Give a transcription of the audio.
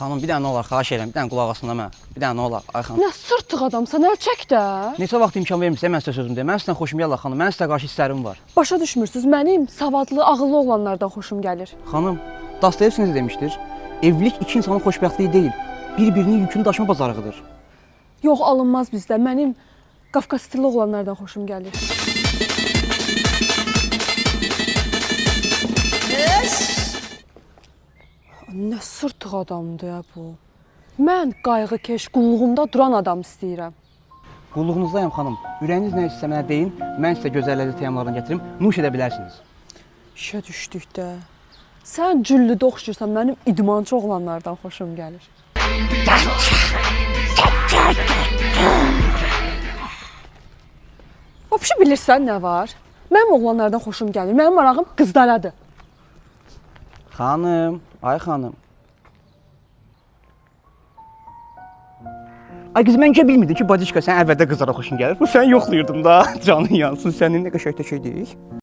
Xanım, bir dənə nə olar, xahiş edirəm, bir dənə qulaq asın da mənə. Bir dənə nə olar, ay xanım. Nə sırtıq adamsan, əl çək də. Neçə vaxt imkan vermirsə, mən sizə sözüm deyim. Mən sizdən xoşum gəlir xanım, mənim sizə qarşı hisslərim var. Başa düşmürsüz, mənim savadlı, ağıllı oğlanlardan xoşum gəlir. Xanım, Dostoyevski necə demişdir? Evlilik iki insanın xoşbəxtliyi deyil, bir-birinin yükünü daşıma bacarığıdır. Yox, alınmaz bizdə. Mənim Qafqaz stilli oğlanlardan xoşum gəlir. Nə sırtıq adamdır ya bu. Mən qayğıkeş, qulluğumda duran adam istəyirəm. Qulluğunuzdayım xanım. Ürəyiniz nə istəsə mənə deyin, mən sizə gözəl ləzzət təyyarlarını gətirim, nuş edə bilərsiniz. İşə düşdükdə. Sən cüllüdə oxşayırsan, mənim idmançı oğlanlardan xoşum gəlir. Vəbşi bilirsən nə var? Mənim oğlanlardan xoşum gəlir. Mənim marağım qızdaradır. Xanım, ay xanım. Ay qız, mən bilmirdim ki, bacıçka, sən əvvəldə qızlara xoşun gəlir. Bu sən yoxlayırdın da, canın yansın, sənin nə qəşəng şey deyil.